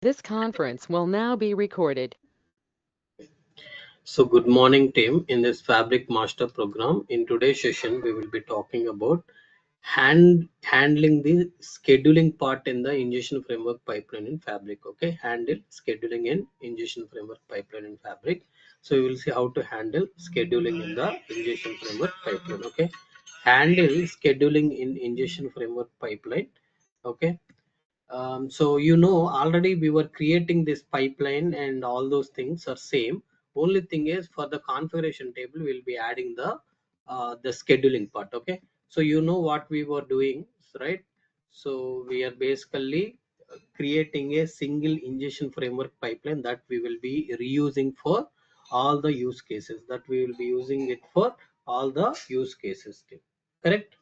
This conference will now be recorded. So good morning team. In this Fabric Master program, in today's session, we will be talking about handling the scheduling part in the ingestion framework pipeline in Fabric. Okay, handle scheduling in ingestion framework pipeline in Fabric. So we will see how to handle scheduling in the ingestion framework pipeline. Okay, handle scheduling in ingestion framework pipeline. Okay, so already we were creating this pipeline and all those things are same. Only thing is for the configuration table we'll be adding the scheduling part. Okay, so what we were doing, right? So we are basically creating a single ingestion framework pipeline that we will be reusing for all the use cases, that we will be using it for all the use cases, correct?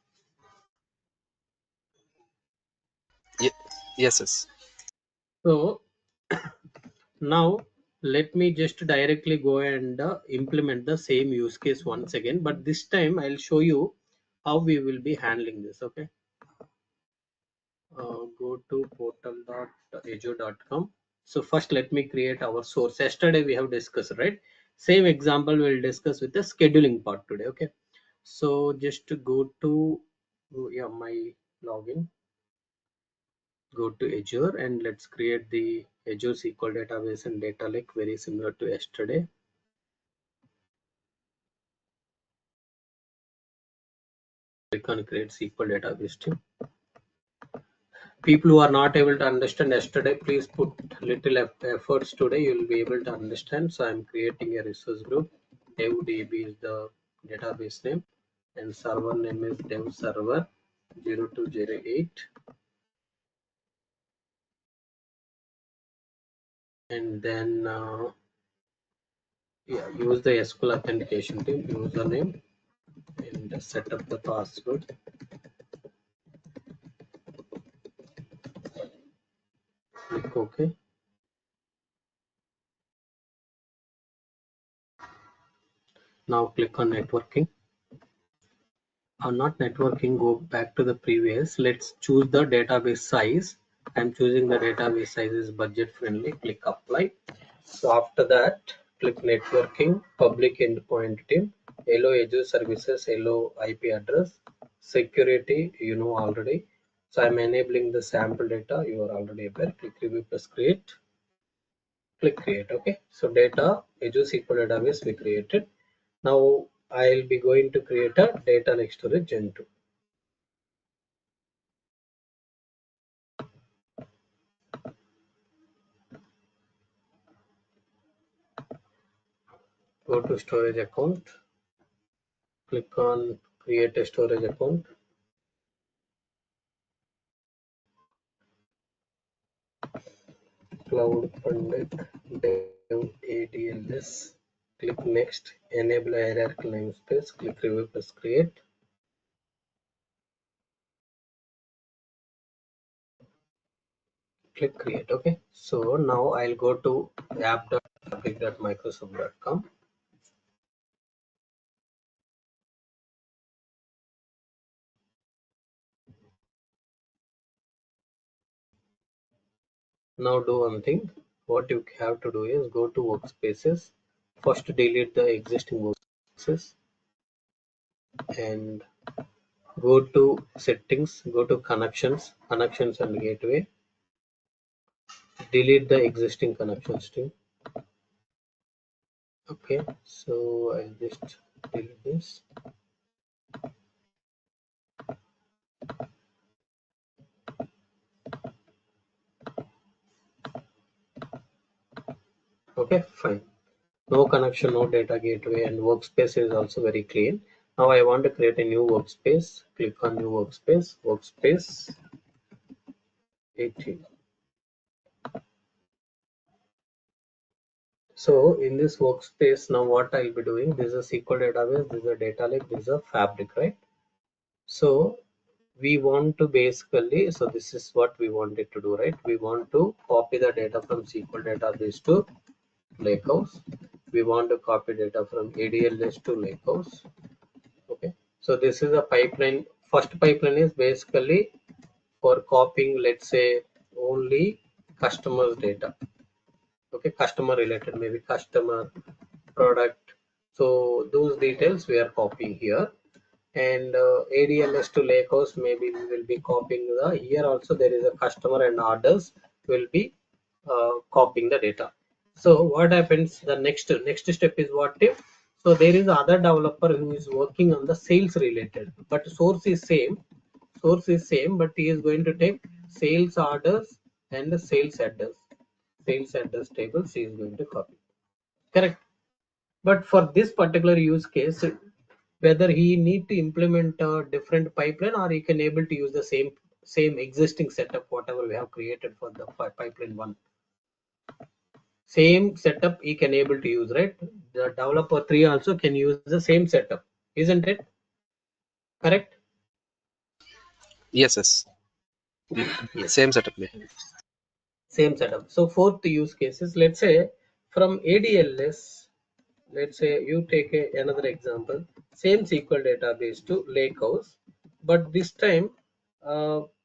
Ye- yes, yes. So now let me just directly go and implement the same use case once again, but this time I'll show you how we will be handling this. Okay, go to portal.azure.com. So first let me create our source. Yesterday we have discussed, right? Same example we'll discuss with the scheduling part today. Okay, so just to go to my login, go to Azure and let's create the Azure SQL database and data lake very similar to yesterday. Click on create SQL database team. People who are not able to understand yesterday, please put little efforts today. You will be able to understand. So I'm creating a resource group. DevDB is the database name, and server name is dev server 0208. And then use the SQL authentication team username and set up the password. Click OK. Now click on networking. Not networking, go back to the previous. Let's choose the database size. I'm choosing the database size is budget friendly. Click apply. So after that, click networking, public endpoint team, hello Azure services, hello IP address, security, already. So I'm enabling the sample data. You are already aware. Click review plus create. Click create. Okay, so data Azure SQL database we created. Now I'll be going to create a data lake storage gen 2. Go to storage account, click on create a storage account. Cloud Pandit Dev ADLS. Click next, enable hierarchical namespace, click review plus create. Click create. Okay, so now I'll go to app.fabric.microsoft.com. Now do one thing. What you have to do is go to workspaces. First delete the existing workspaces and go to settings, go to connections and gateway. Delete the existing connections too. Okay, so I'll just delete this. Okay, fine. No connection, no data gateway, and workspace is also very clean. Now I want to create a new workspace. Click on new workspace, workspace 18. So in this workspace, now what I'll be doing, this is a SQL database, this is a data lake, this is a fabric, right? So we want to basically, so this is what we wanted to do, right? We want to copy the data from SQL database to lakehouse. We want to copy data from ADLS to lakehouse. Okay, so this is a pipeline. First pipeline is basically for copying, let's say, only customers data. Okay, customer related, maybe customer, product. So those details we are copying here. And ADLS to Lakehouse, maybe we will be copying the, here also there is a customer and orders will be copying the data. So what happens, the next step is what if, so there is other developer who is working on the sales related, but source is same, but he is going to take sales orders and the sales address tables he is going to copy, correct. But for this particular use case, whether he need to implement a different pipeline or he can able to use the same existing setup whatever we have created for the pipeline one, same setup he can able to use, right? The developer 3 also can use the same setup, isn't it, correct? Yes, yes. Yes, Same setup. Yeah. same setup. So fourth use cases, let's say from ADLS, let's say you take another example, same SQL database to Lakehouse, but this time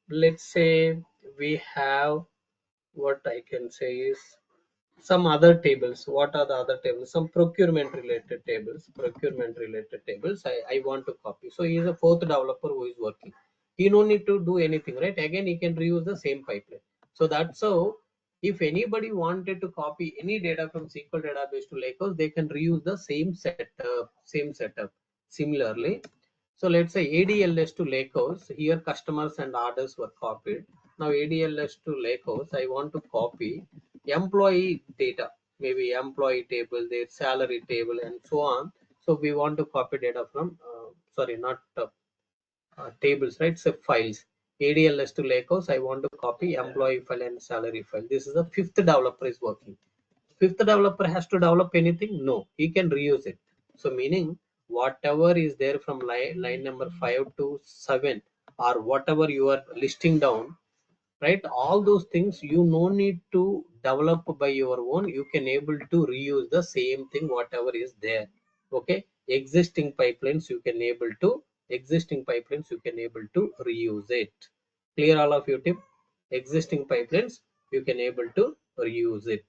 let's say we have, what I can say is some other tables. What are the other tables? Some procurement related tables I want to copy. So he is a fourth developer who is working, he no need to do anything, right? Again he can reuse the same pipeline. So that's how, if anybody wanted to copy any data from SQL database to Lakehouse, they can reuse the same setup. Similarly, so let's say ADLS to Lakehouse, here customers and orders were copied. Now ADLS to Lakehouse, I want to copy employee data, maybe employee table, their salary table, and so on. So we want to copy data from, sorry, not tables, right? So files. ADLS to Lakehouse, I want to copy employee file and salary file. This is the fifth developer is working. Fifth developer has to develop anything? No, he can reuse it. So meaning whatever is there from line number 5 to 7 or whatever you are listing down, right, all those things you no need to develop by your own, you can able to reuse the same thing whatever is there. Okay, existing pipelines you can able to reuse it. Clear all of you, tip? Existing pipelines you can able to reuse it.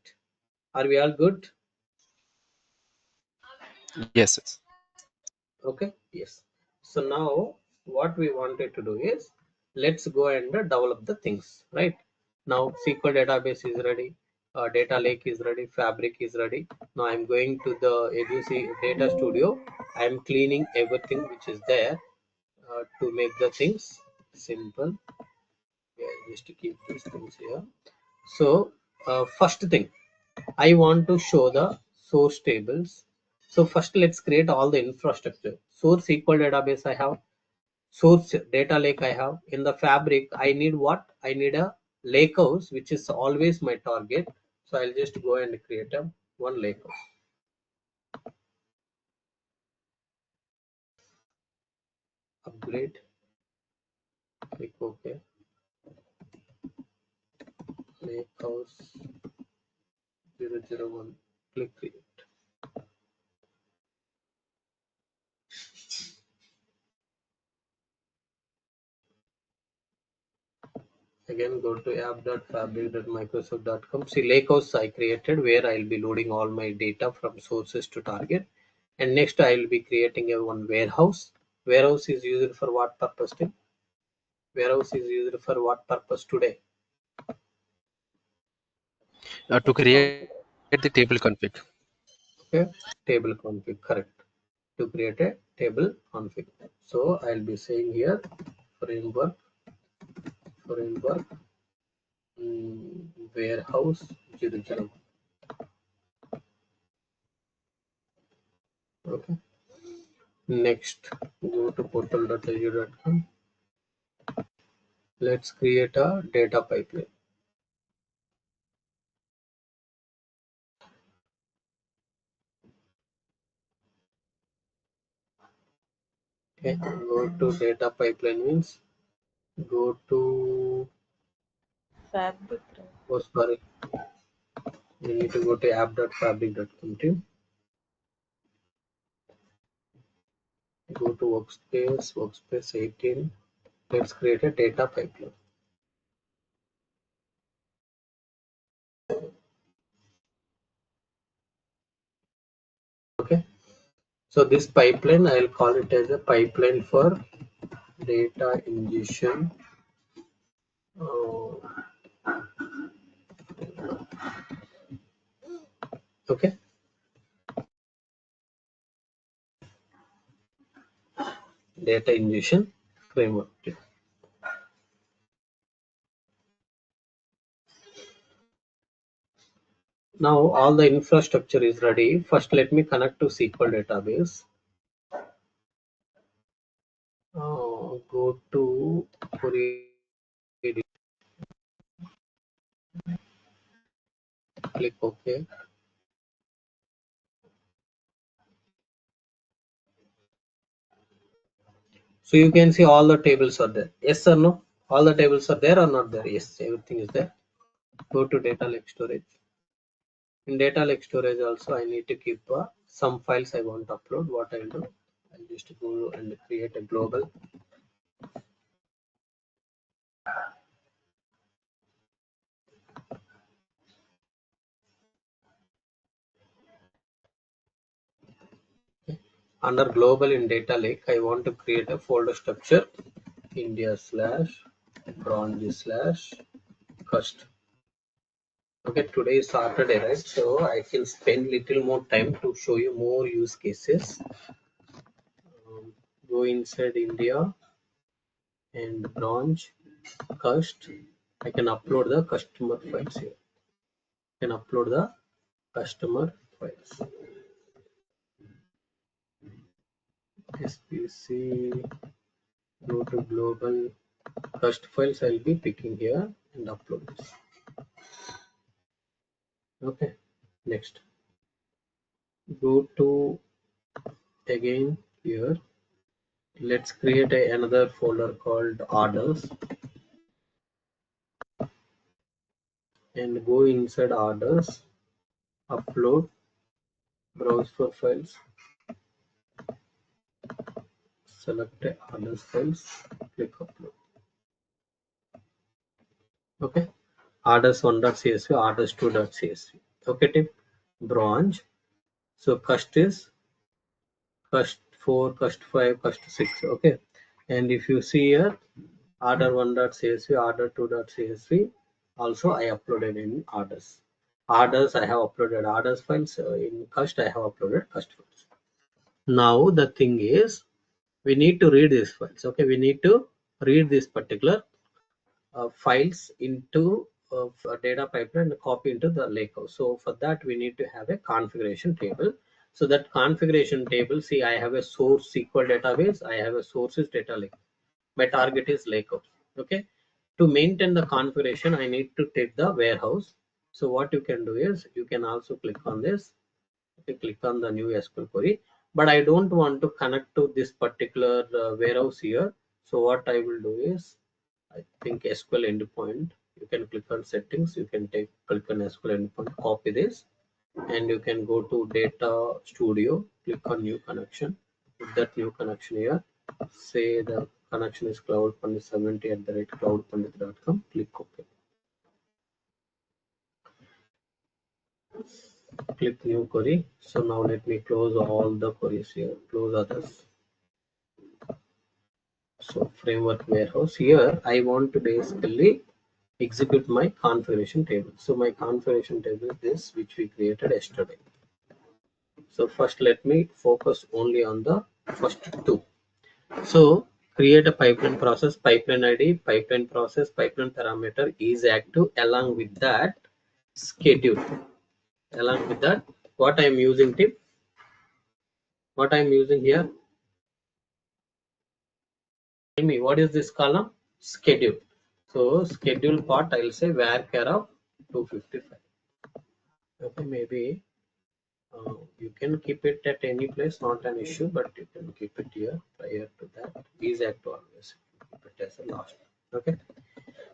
Are we all good? Yes, yes. Okay, yes. So now what we wanted to do is, let's go and develop the things, right? Now SQL database is ready, data lake is ready, fabric is ready. Now I'm going to the ADC data studio. I'm cleaning everything which is there to make the things simple. Yeah, just to keep these things here. So first thing, I want to show the source tables. So first let's create all the infrastructure. Source SQL database I have, source data lake I have. In the fabric, I need what? I need a lakehouse, which is always my target. So I'll just go and create a one lakehouse. Upgrade, click OK. Lakehouse 001, click create. Again, go to app.fabric.microsoft.com. See, Lakehouse I created where I'll be loading all my data from sources to target. And next I'll be creating a one warehouse. Warehouse is used for what purpose? Tim? Warehouse is used for what purpose today? To create the table config. Okay, table config, correct. To create a table config. So I'll be saying here framework warehouse 00. Okay. Next, go to portal.azure.com. Let's create a data pipeline. Okay, go to data pipeline means go to, Fabric. oh sorry, you need to go to app.fabric.com team. Go to workspace 18. Let's create a data pipeline. So this pipeline, I'll call it as a pipeline for data ingestion. Okay, data ingestion framework. Now all the infrastructure is ready. First, let me connect to SQL database. Go to query, click OK. So you can see all the tables are there. Yes or no? All the tables are there or not there? Yes, everything is there. Go to data lake storage. In data lake storage also I need to keep some files I want to upload. What I will do, I'll just go and create a global. Under global in data lake, I want to create a folder structure India slash bronze slash cust. Okay, today is Saturday, right? So I can spend little more time to show you more use cases. Go inside India and bronze cust. I can upload the customer files here. I can upload the customer files. SPC, go to global cust files. I'll be picking here and upload this. Okay, next. Go to again here. Let's create another folder called orders and go inside orders, upload, browse for files, select orders files, click upload. Okay, orders 1.csv, orders 2.csv. Okay, tip bronze. So cust is cust 4, cust 5, cust 6. Okay, and if you see here, order 1.csv, order 2.csv, also I uploaded in orders. Orders I have uploaded orders files. In cust I have uploaded cust files. Now the thing is, we need to read these files. Okay, we need to read this particular files into a data pipeline and copy into the lakehouse. So for that we need to have a configuration table. So that configuration table, see, I have a source SQL database, I have a sources data lake. My target is lakehouse. Okay, to maintain the configuration I need to take the warehouse. So what you can do is you can also click on this. Okay, click on the new SQL query, but I don't want to connect to this particular warehouse here. So what I will do is, I think SQL endpoint, you can click on settings, you can click on SQL endpoint, copy this, and you can go to data studio, click on new connection, put that new connection here, say the connection is cloudpandit70 at the rate cloudpandit.com, click OK. Click new query. So now let me close all the queries here, close others. So framework warehouse here, I want to basically execute my configuration table. So my configuration table is this, which we created yesterday. So first let me focus only on the first two. So create a pipeline process, pipeline ID, pipeline process, pipeline parameter is active. Along with that, schedule. Along with that, what I am using tip, what I am using here, tell me what is this column? Schedule. So schedule part, I will say varchar of 255. Okay, maybe you can keep it at any place, not an issue, but you can keep it here. Prior to that, is act always keep it as a last. Okay,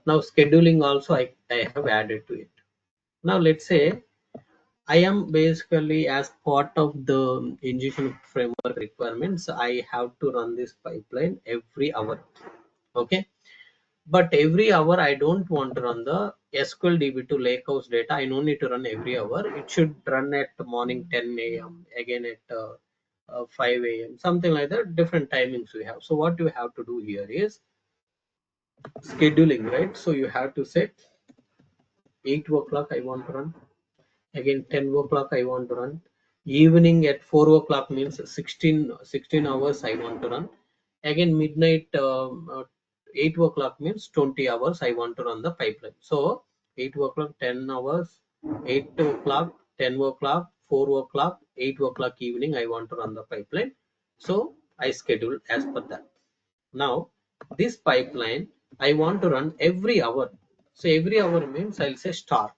now scheduling also I have added to it. Now let's say I am basically, as part of the ingestion framework requirements, I have to run this pipeline every hour. Okay, but every hour I don't want to run the SQL DB to lakehouse data. I no need to run every hour. It should run at morning 10 a.m. again at 5 a.m., something like that. Different timings we have. So what you have to do here is scheduling, right? So you have to set 8 o'clock I want to run. Again 10 o'clock I want to run. Evening at 4 o'clock means 16 hours I want to run. Again midnight 8 o'clock means 20 hours I want to run the pipeline. So 8 o'clock 10 hours, 8 o'clock 10 o'clock, 4 o'clock, 8 o'clock evening I want to run the pipeline. So I schedule as per that. Now this pipeline I want to run every hour. So every hour means I'll say star.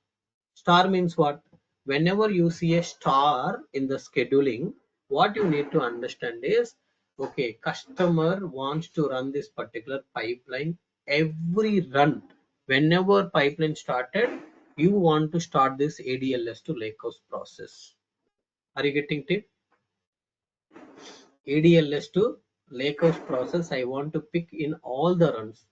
Star means what? Whenever you see a star in the scheduling, what you need to understand is, okay, customer wants to run this particular pipeline every run. Whenever pipeline started, you want to start this ADLS to lakehouse process. Are you getting it? ADLS to lakehouse process I want to pick in all the runs.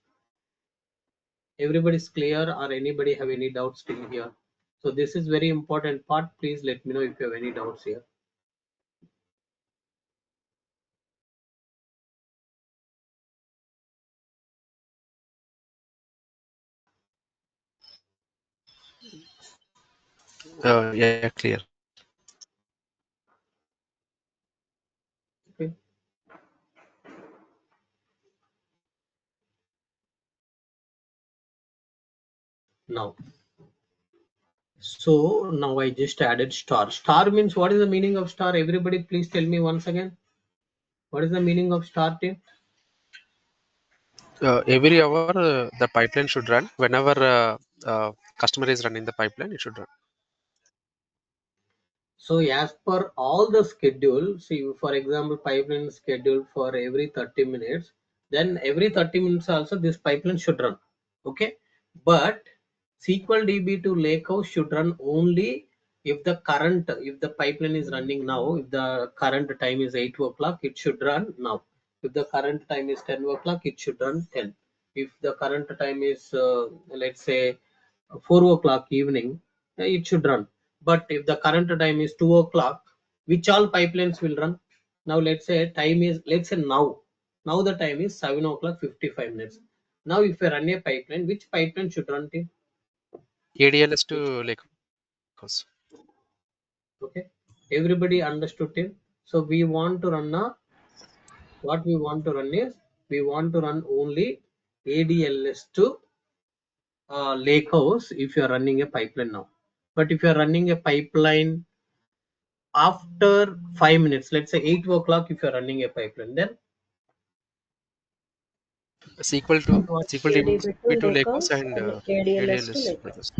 Everybody's clear, or anybody have any doubts still here? So this is very important part. Please let me know if you have any doubts here. Yeah, clear. Okay. Now, so now I just added star. Star means, what is the meaning of star? Everybody, please tell me once again. What is the meaning of star team? Every hour, the pipeline should run. Whenever customer is running the pipeline, it should run. So as per all the schedule, see for example, pipeline is scheduled for every 30 minutes. Then every 30 minutes also this pipeline should run. Okay, but SQL DB to Lakehouse should run only if the pipeline is running now. If the current time is 8 o'clock, it should run now. If the current time is 10 o'clock, it should run 10. If the current time is let's say 4 o'clock evening, it should run. But if the current time is 2 o'clock, which all pipelines will run? Now let's say time is, let's say now the time is 7 o'clock 55 minutes. Now if you run a pipeline, which pipeline should run till? ADLS to Which, lakehouse. okay, everybody understood it. So we want to run a, what we want to run is, we want to run only ADLS to lakehouse if you are running a pipeline now. But if you are running a pipeline after 5 minutes, let's say 8 o'clock, if you're running a pipeline, then SQL to what? SQL ADB to DB to lakehouse Lakehouse and and ADLS to ADLS Lakehouse. lakehouse.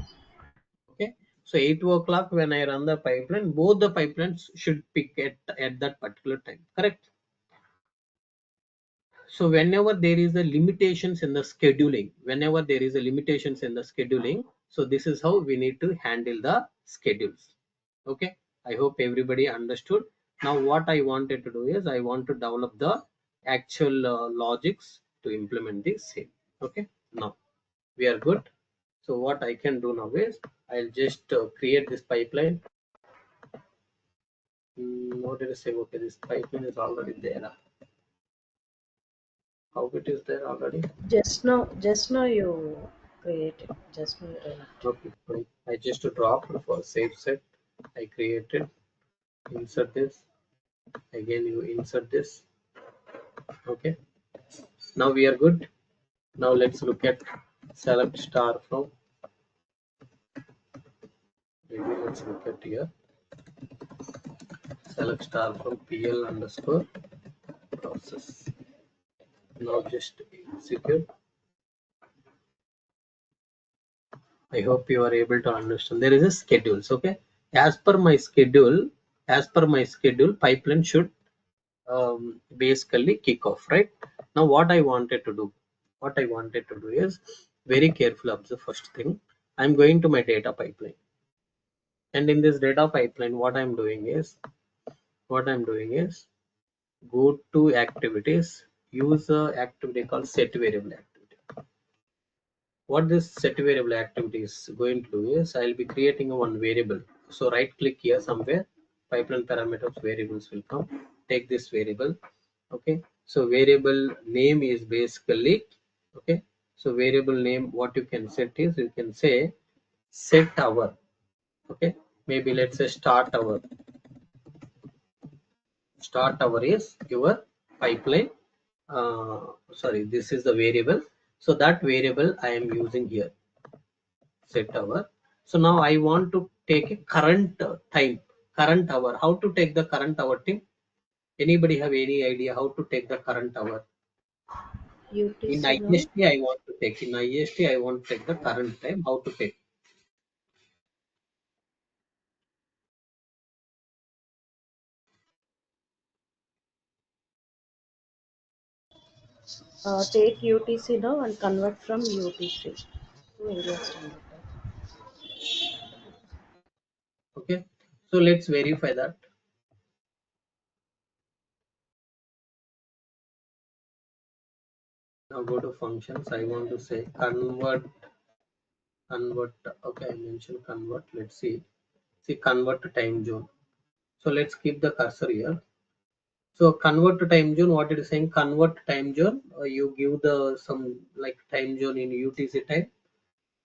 Okay, so 8 o'clock when I run the pipeline, both the pipelines should pick at that particular time, correct? So whenever there is a limitations in the scheduling, whenever there is a limitations in the scheduling, so this is how we need to handle the schedules. Okay, I hope everybody understood. Now what I wanted to do is, I want to develop the actual logics to implement this same. Okay, now we are good. So what I can do now is, I'll just create this pipeline. What did I say? Okay, this pipeline is already there. How it is there already? Just now you created. Just now you ran it. Okay, fine. I just dropped for save set. I created, insert this. Again, you insert this. Okay. Now we are good. Now let's look at select star from. Maybe let's look at here. Select star from PL underscore process. Now just execute. I hope you are able to understand. There is a schedules. Okay. As per my schedule, pipeline should basically kick off, right? Now what I wanted to do, is, very careful observe. First thing, I'm going to my data pipeline, and in this data pipeline what I'm doing is go to activities, use a activity called set variable activity. What this set variable activity is going to do is, I'll be creating a one variable. So right click here somewhere, pipeline parameters variables will come. take this variable. Okay, so variable name is basically, okay, so variable name, what you can set is, you can say set hour. Okay, maybe let's say start hour. Start hour is your pipeline, sorry, this is the variable, so that variable I am using here, set hour. So now I want to take a current time, current hour. How to take the current hour thing? Anybody have any idea how to take the current hour? In UTC, no? IST, I want to take, in IST, I want to take the current time. How to take? Take UTC now and convert from UTC to India Standard Time. Okay, so let's verify that. Now go to functions. I want to say convert. Okay, I mentioned convert. Let's see convert to time zone. So let's keep the cursor here. So convert to time zone. What it is saying? Convert time zone. You give the some like time zone in UTC time.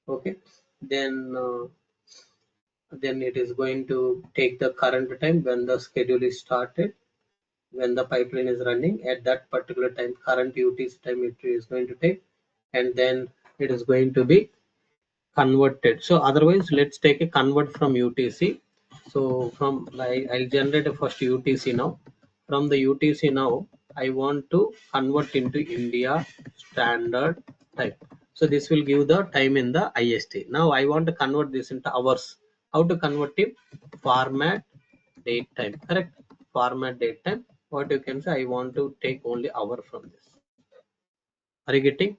Okay, then then it is going to take the current time when the schedule is started, when the pipeline is running at that particular time, current UTC time it is going to take, and then it is going to be converted. So otherwise, let's take a convert from UTC. So from I'll generate a first UTC now. From the UTC now, I want to convert into India Standard Time. So this will give the time in the IST. Now I want to convert this into hours. How to convert it? Format date time. Correct. Format date time. What you can say? I want to take only hour from this. Are you getting?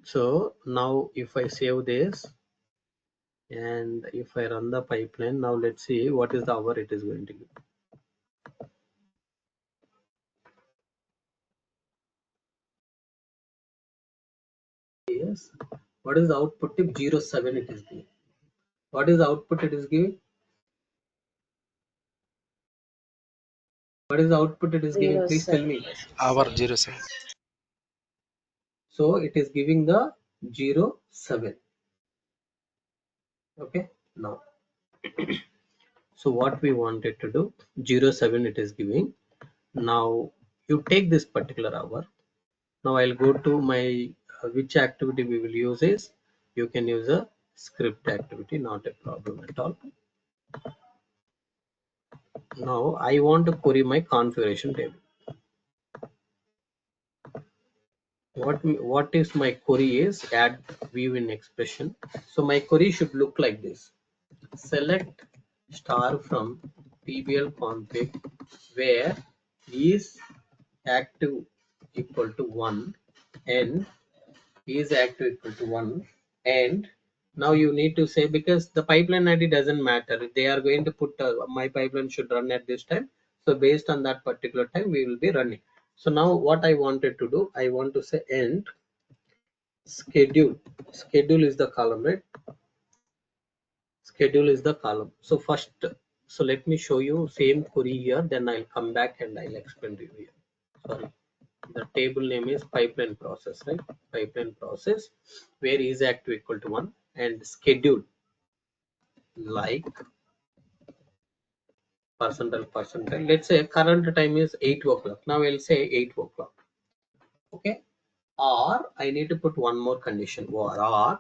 So now if I save this, and if I run the pipeline, now let's see what is the hour it is going to give. Yes, what is the output tip? 07 it is giving. What is the output it is giving? What is the output it is giving? Zero Please tell seven me. Hour seven. 07. So it is giving the 07. Okay, now so what we wanted to do, 07 it is giving. Now you take this particular hour. Now I'll go to my which activity we will use is, you can use a script activity, not a problem at all. Now I want to query my configuration table. What is my query is add view in expression. So my query should look like this. Select star from PBL config where is active equal to 1 and is active equal to 1, and now you need to say, because the pipeline ID doesn't matter, they are going to put my pipeline should run at this time, so based on that particular time we will be running. So now what I wanted to do, I want to say end schedule. Schedule is the column, right? Schedule is the column. So first, so let me show you same query here, then I'll come back and I'll explain to you here. Sorry, the table name is pipeline process, right? Pipeline process where is active equal to 1 and schedule like percentile. Let's say current time is 8 o'clock. Now I'll say 8 o'clock. Okay, or I need to put one more condition, or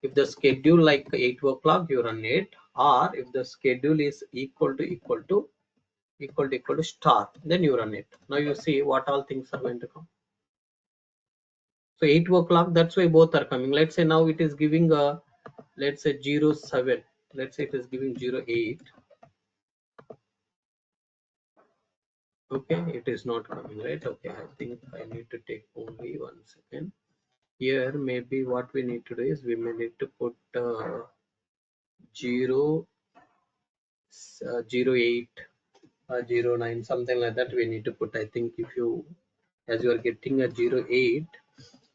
if the schedule like 8 o'clock you run it, or if the schedule is equal to star, then you run it. Now you see what all things are going to come. So 8 o'clock, that's why both are coming. Let's say now it is giving a, let's say 07. Let's say it is giving 08. Okay, it is not coming, right? Okay, I think I need to take only 1 second. Here, maybe what we need to do is we may need to put 0, 08, 09, something like that. We need to put, I think, if you, as you are getting a 08,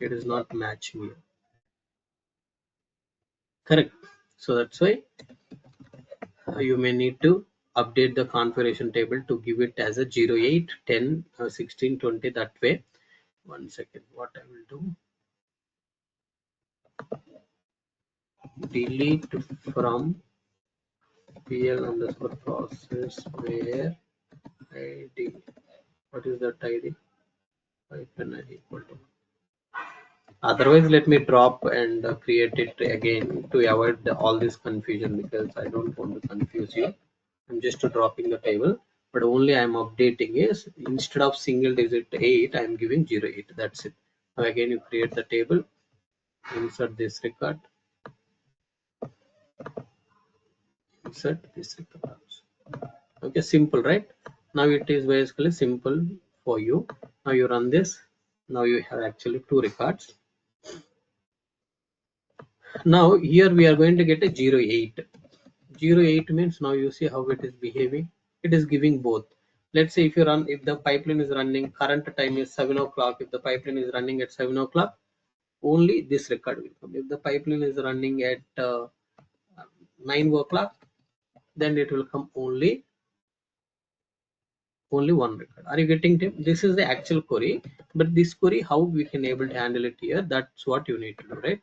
it is not matching you. Correct. So that's why you may need to update the configuration table to give it as a 0, 8, 10, 16, 20, that way. One second, what I will do, delete from pl underscore process where id, what is that id, hyphen I equal to. Otherwise, let me drop and create it again to avoid all this confusion, because I don't want to confuse you. I'm just dropping the table, but only I'm updating is instead of single digit 8, I'm giving 0, 8. That's it. Now again, you create the table, insert this record, insert this record. Okay, simple, right? Now it is basically simple for you. Now you run this. Now you have actually 2 records. Now here we are going to get a 0, 8. 0, 8 means, now you see how it is behaving. It is giving both. Let's say if you run, if the pipeline is running, current time is 7 o'clock. If the pipeline is running at 7 o'clock, only this record will come. If the pipeline is running at 9 o'clock, then it will come only one record. Are you getting it? This is the actual query, but this query, how we can able to handle it here, that's what you need to do, right?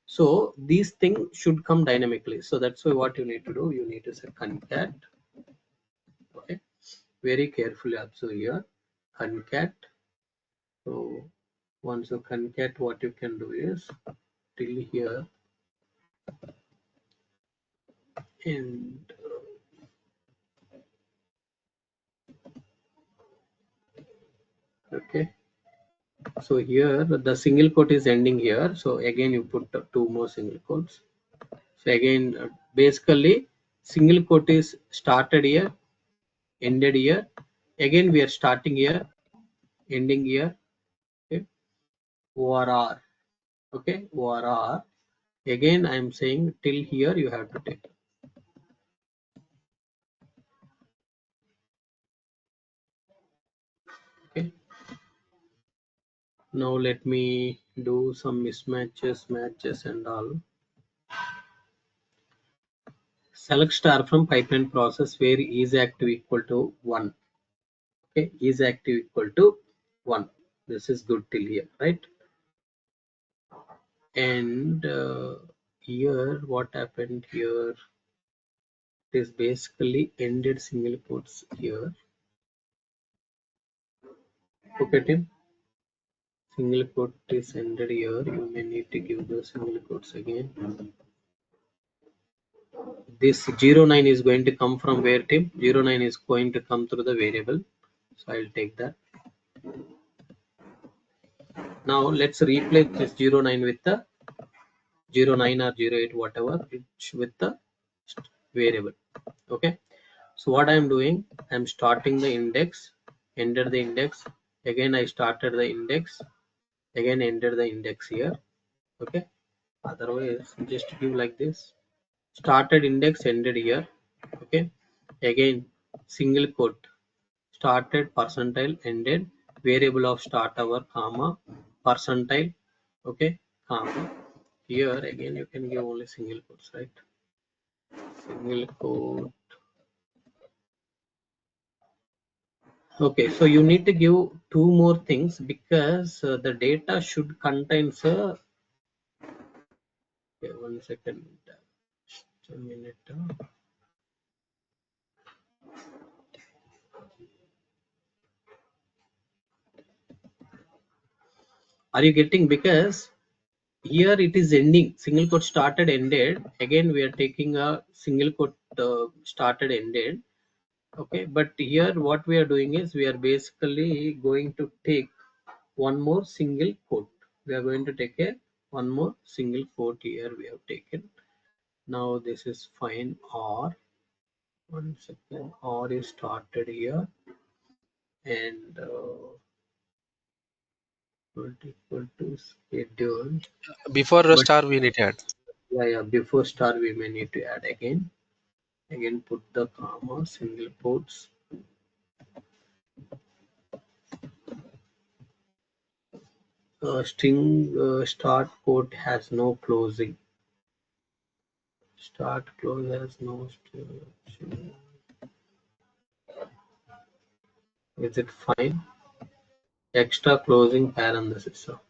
So these things should come dynamically. So that's why what you need to do, you need to say concat. Okay, very carefully observe here, concat. So once you concat, what you can do is till here, and okay, so here the single quote is ending here, so again you put 2 more single quotes. So again, basically single quote is started here, ended here, again we are starting here, ending here. Okay, ORR. Okay, ORR, again I am saying till here you have to take. Okay, now let me do some mismatches, matches and all. Select star from pipeline process where is active equal to 1. Okay, is active equal to 1. This is good till here, right? And here what happened here, it is basically ended single quotes here. Okay, Tim, single quote is ended here, you may need to give the single quotes again. This 09 is going to come from where, Tim? 09 is going to come through the variable, so I'll take that. Now let's replace this 09 with the 09 or 08, whatever, it's with the variable. Okay, so what I'm doing, I'm starting the index, entered the index, again I started the index, again enter the index here. Okay, otherwise just give like this, started index, ended here. Okay, again single quote, started percentile, ended variable of start hour, comma percentile. Okay, comma, here again you can give only single quotes, right? Single quote. Okay, so you need to give 2 more things, because the data should contain okay, 1 second, just a minute. Are you getting? Because here it is ending, single quote started, ended, again we are taking a single quote started, ended. Okay, but here what we are doing is we are basically going to take one more single quote. We are going to take a one more single quote here we have taken. Now this is fine. Or 1 second, or is started here, and equal to schedule. Before a But star, we need to add. yeah, before star we may need to add again. Again put the comma, single quotes. String start quote has no closing. Start close has no string. Is it fine? Extra closing parenthesis. So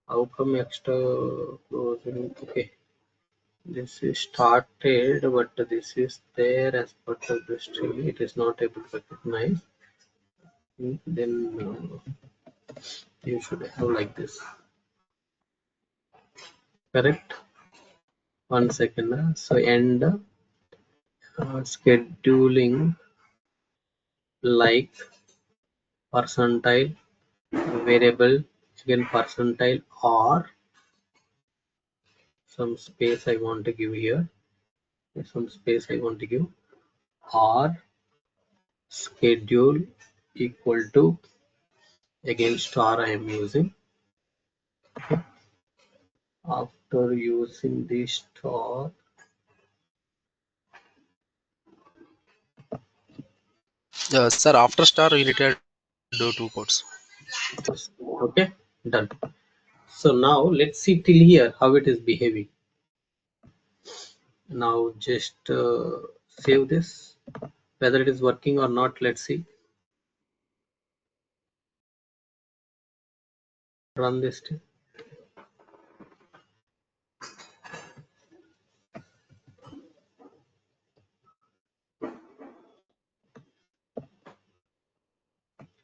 how come extra closing? Okay, this is started, but this is there as part of the string. It is not able to recognize. Then you should have like this. Correct? 1 second. So end scheduling like percentile variable, again percentile, or some space I want to give here. Some space I want to give, or schedule equal to, again star I am using. After using the star, Sir, after star, you need to do 2 quotes. okay, done. So now let's see till here how it is behaving. Now just save this, whether it is working or not. Let's see. Run this thing.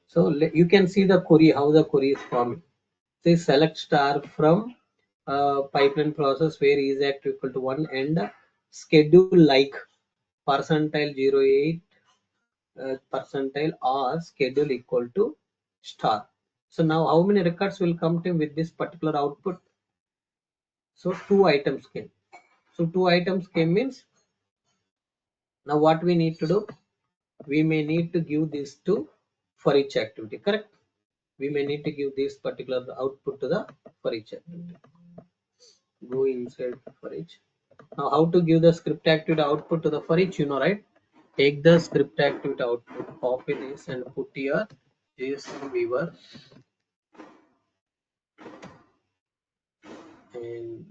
So you can see the query, how the query is forming. Say select star from pipeline process where is act equal to 1 and schedule like percentile 08 percentile or schedule equal to star. So now how many records will come to with this particular output? So 2 items came. So 2 items came means now what we need to do? We may need to give this to for each activity, correct? We may need to give this particular output to the for each activity. Go inside for each. Now how to give the script activity output to the for each, you know, right? Take the script activity output, copy this and put here JSON viewer and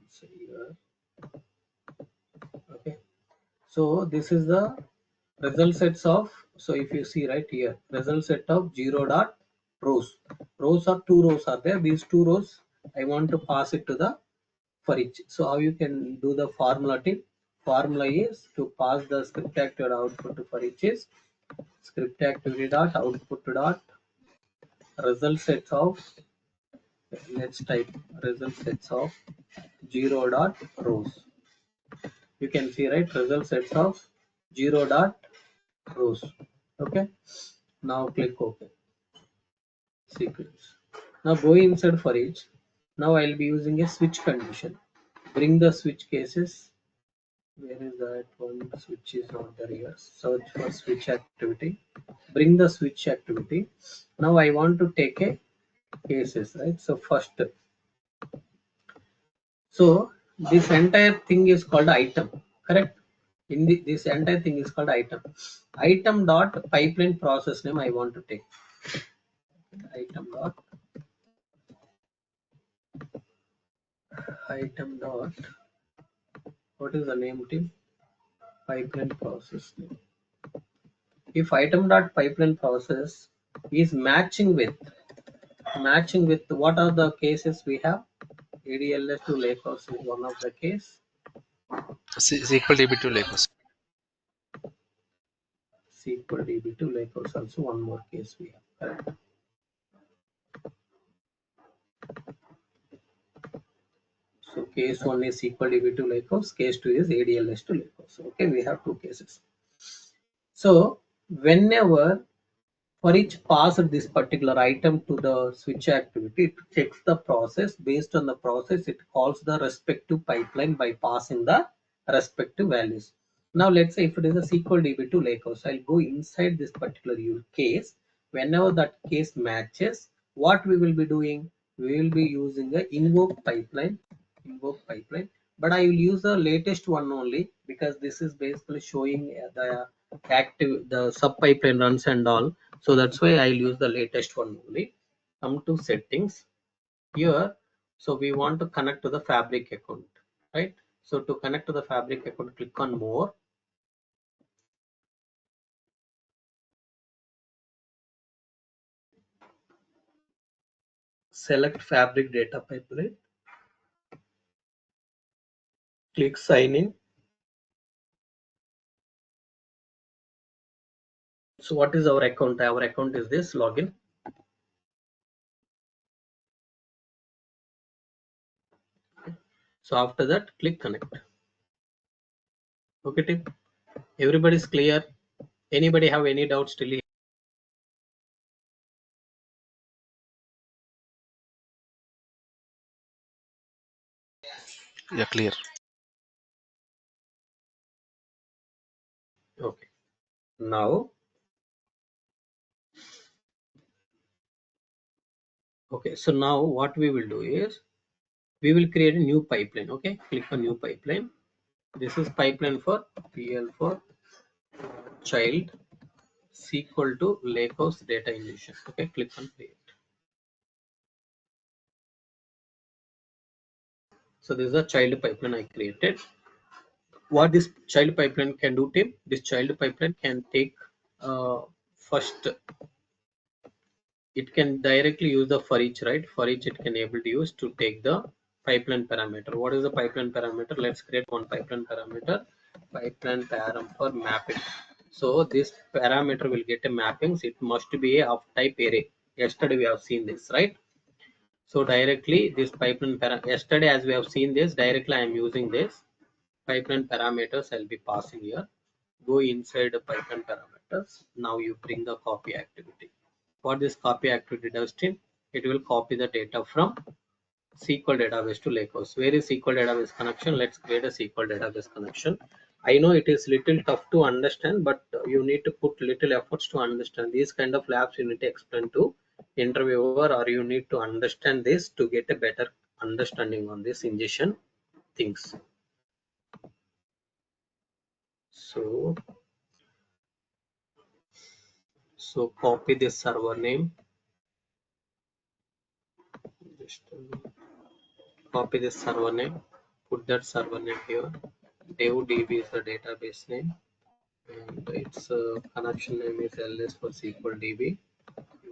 so here, okay. So this is the result sets of, so if you see right here, result set of 0 dot rows. Rows are 2 rows are there. These 2 rows I want to pass it to the for each. So how you can do the formula tip? Formula is to pass the script activity output to for each is script activity dot output dot result sets of, let's type result sets of 0 dot rows. You can see right, result sets of 0 dot rows. Okay, now click OK. Sequence. Now go inside for each. Now I'll be using a switch condition. Bring the switch cases. Where is that one? Switch is not there here. Search for switch activity. Bring the switch activity. Now I want to take a cases, right? So first, so this entire thing is called item, correct? In this entire thing is called item. Item dot pipeline process name I want to take. Item dot item dot, what is the name, team? Pipeline process name. If item dot pipeline process is matching with what are the cases we have? ADLS to Lakehouse is one of the case. SQL DB2 Lakers. SQL DB to Lakehouse also one more case we have. Correct. So case one is SQL DB to Lakehouse, case two is ADLS to Lakehouse. Okay, we have two cases. So whenever for each pass of this particular item to the switch activity, it checks the process. Based on the process, it calls the respective pipeline by passing the respective values. Now let's say if it is a SQL DB to Lakehouse, I'll go inside this particular use case. Whenever that case matches, what we will be doing? We will be using the invoke pipeline, but I will use the latest one only because this is basically showing the active, the sub pipeline runs and all. So that's why I'll use the latest one only. Come to settings here. So we want to connect to the Fabric account, right? So to connect to the Fabric account, click on more. select Fabric data pipeline, click sign in. So what is our account? Our account is this login. So after that, click connect. Okay, team. Everybody's clear. Anybody have any doubts till here? Yeah, clear. Okay. Now, okay. So now what we will do is we will create a new pipeline. Okay. Click on new pipeline. This is pipeline for PL for child SQL to Lakehouse data ingestion. Okay. Click on create. So this is a child pipeline I created. What this child pipeline can do, Tim? This child pipeline can take first, it can directly use the for each, right? For each it can able to use to take the pipeline parameter. What is the pipeline parameter? Let's create one pipeline parameter, pipeline param for mapping. So this parameter will get a mappings. It must be a of type array. Yesterday we have seen this, right? So directly this pipeline yesterday as we have seen this, directly I am using this pipeline parameters. I'll be passing here. Go inside the pipeline parameters. Now you bring the copy activity. What this copy activity does, Tim? It will copy the data from SQL database to Lakehouse. Where is SQL database connection? Let's create a SQL database connection. I know it is little tough to understand, but you need to put little efforts to understand these kind of labs. You need to explain to interviewer, or you need to understand this to get a better understanding on this ingestion things. So copy this server name. Just copy this server name. Put that server name here. DevDB is the database name, and its connection name is ls for SQL DB.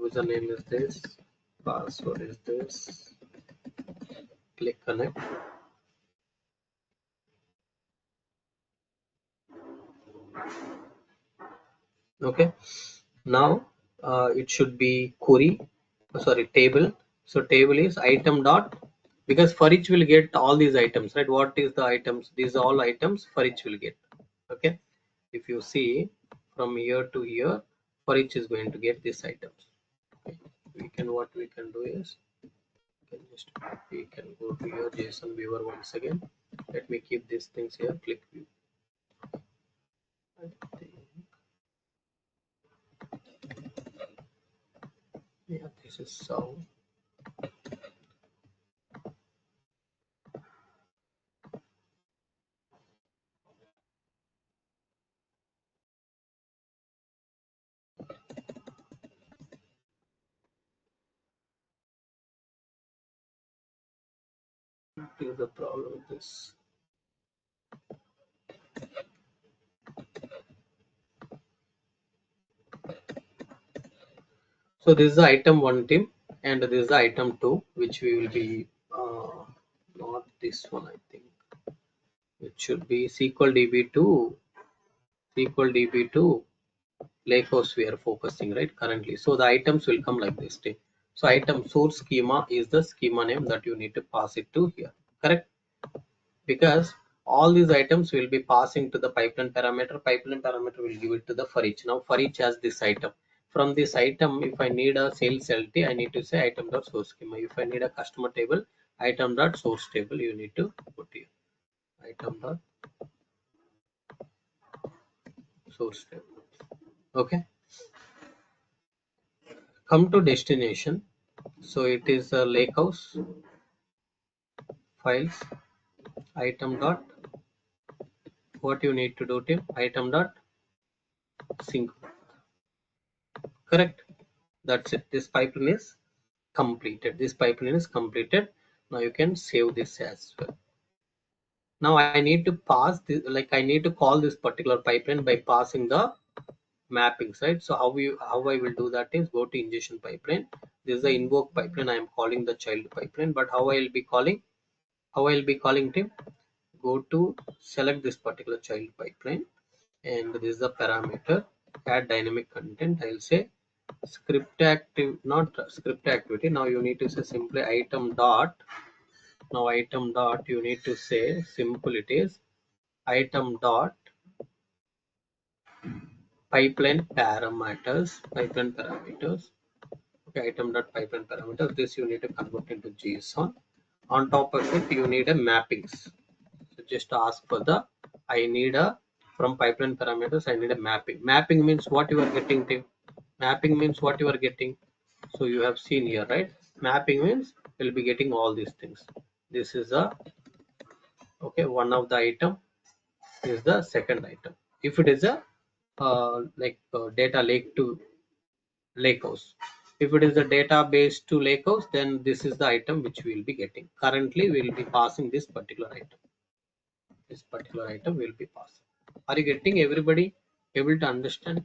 Username is this. Password is this. Click connect. Okay. Now it should be query. Sorry, table. So table is item dot, because for each will get all these items, right? What is the items? These are all items for each will get. Okay. If you see from here to here, for each is going to get these items. Okay. What we can do is we can go to your JSON viewer once again. Let me keep these things here. Click view. I think, yeah, this is sound. What is the problem with this? So this is the item 1 team, and this is the item 2, which we will be not this one. I think it should be SQL DB2 Lakehouse we are focusing, right, currently. So the items will come like this team. So item source schema is the schema name that you need to pass it to here, correct? Because all these items will be passing to the pipeline parameter. Pipeline parameter will give it to the for each. Now for each has this item. From this item, if I need a sales LT, I need to say item dot source schema. If I need a customer table, item dot source table, you need to put here item dot source table. Okay. Come to destination. So it is a lakehouse files item dot, what you need to do, Tim? Item dot sync, correct? That's it. This pipeline is completed. This pipeline is completed. Now you can save this as well. Now I need to pass this, like I need to call this particular pipeline by passing the mappings, right? So how I will do that is go to ingestion pipeline. This is the invoke pipeline. I am calling the child pipeline, but how I will be calling Tim? Go to select this particular child pipeline, and this is the parameter. Add dynamic content. I will say script active, not script activity. Now you need to say simply item dot. Now item dot you need to say simple. It is item dot pipeline parameters. Okay, item dot pipeline parameters. This you need to convert into JSON. On top of it, you need a mappings. So just ask for the I need a from pipeline parameters. I need a mapping. Mapping means what you are getting, Tim. Mapping means what you are getting. So you have seen here, right? Mapping means you'll be getting all these things. This is a okay. One of the item is the second item. If it is a data lake to lakehouse. If it is a database to lakehouse, then this is the item which we will be getting. Currently, we will be passing this particular item. This particular item will be passing. Are you getting everybody able to understand?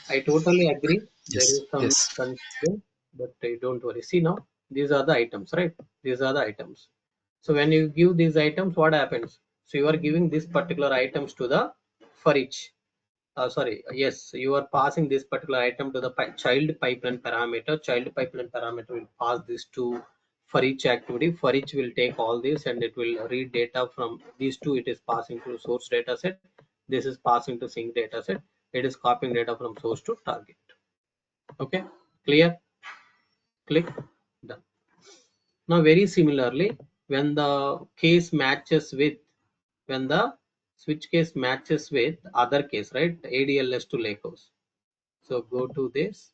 I totally agree. There Yes, is some yes, confusion, but don't worry. See now, these are the items, right? These are the items. So when you give these items, what happens? So you are giving these particular items to the for each. Sorry, yes, you are passing this particular item to the child pipeline parameter. Child pipeline parameter will pass this to for each activity. For each will take all this and it will read data from these two. It is passing to source data set. This is passing to sync data set. It is copying data from source to target. Okay, clear? Click done. Now very similarly, when the case matches with when the switch case matches with other case, right? ADLS to Lakehouse. So go to this.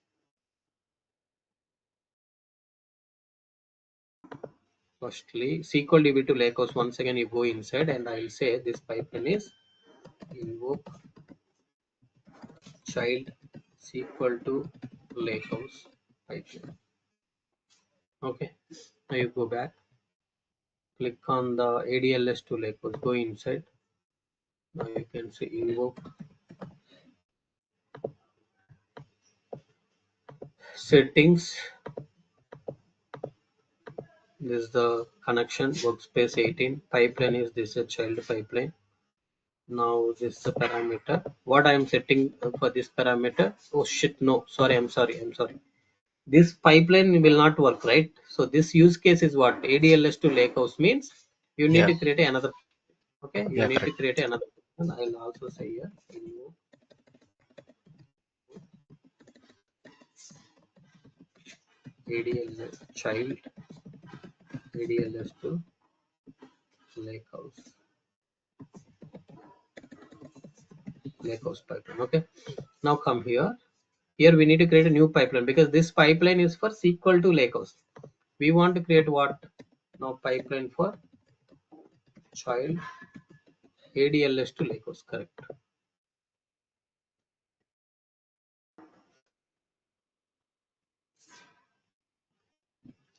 Firstly, SQL DB to Lakehouse. Once again, you go inside, and I will say this pipeline is invoke child SQL to Lakehouse pipeline. Okay. Now you go back. Click on the ADLS to Lakehouse. Go inside. Now you can say invoke settings. This is the connection workspace 18. Pipeline is this a child pipeline. Now this is the parameter. What I am setting for this parameter? Oh shit! No, sorry. I'm sorry. This pipeline will not work, right? So this use case is what ADLS to Lakehouse means. You need yeah, to create another. Okay, you yeah, need to correct. create another. I'll also say here ADLS child ADLS to Lakehouse Lakehouse pipeline. Okay, now come here. Here we need to create a new pipeline because this pipeline is for SQL to Lakehouse. We want to create what? Now pipeline for child ADLS to Lakehouse. Correct.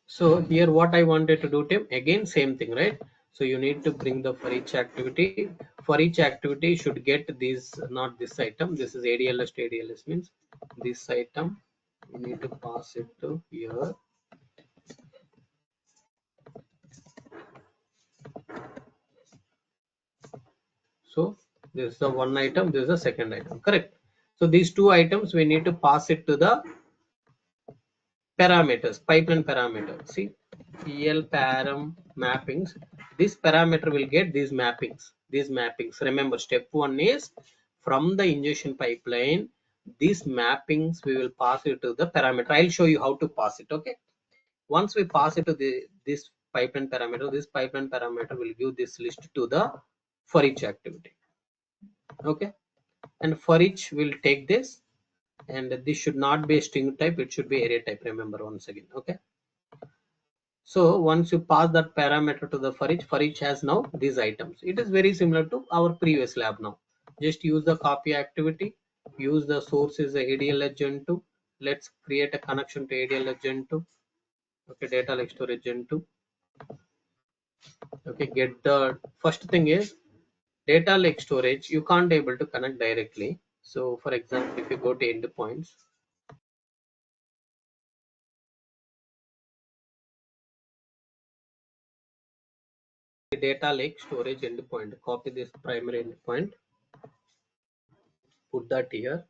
So here what I wanted to do, Tim, again same thing, right? So you need to bring the for each activity. For each activity should get this, not this item. This is ADLS to ADLS means this item. You need to pass it to here. So this is the one item, this is the second item, correct? So these two items we need to pass it to the parameters, pipeline parameter. See, PL param mappings. This parameter will get these mappings. These mappings. Remember, step one is from the ingestion pipeline. These mappings we will pass it to the parameter. I'll show you how to pass it. Okay. Once we pass it to this pipeline parameter, this pipeline parameter will give this list to the for each activity. Okay. And for each will take this, and this should not be a string type. It should be array type. Remember once again. Okay. So once you pass that parameter to the for each has now these items. It is very similar to our previous lab now. Just use the copy activity, use the source is the ADLS Gen 2. Let's create a connection to ADLS Gen 2. Okay, data lake storage Gen 2. Okay, get the first thing is Data lake storage, you can't able to connect directly. So for example, if you go to endpoints, the data lake storage endpoint, copy this primary endpoint, put that here.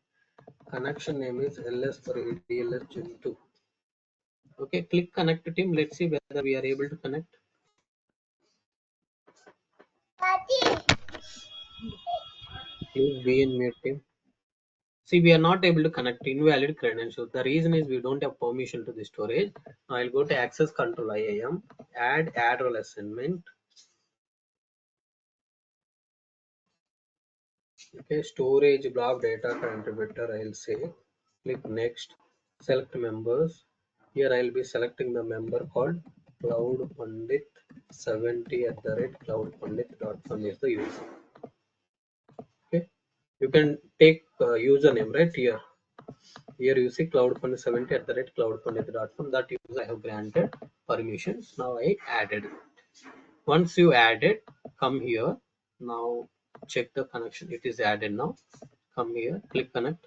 Connection name is ls for ADLS Gen 2. Okay, click connect to team. Let's see whether we are able to connect. Please be in mute team. See, we are not able to connect invalid credentials. The reason is we don't have permission to the storage. Now I'll go to access control IAM, add role assignment. Okay, storage block data contributor. I'll say click next, select members. Here I'll be selecting the member called Cloud Pandit 70 at the rate cloudpandit.com is the user. Okay, you can take username right here. Here you see cloudpandit70 at the rate cloudpandit.com. That user I have granted permissions. Now I added it. Once you add it, come here. Now check the connection. It is added now. Come here, click connect.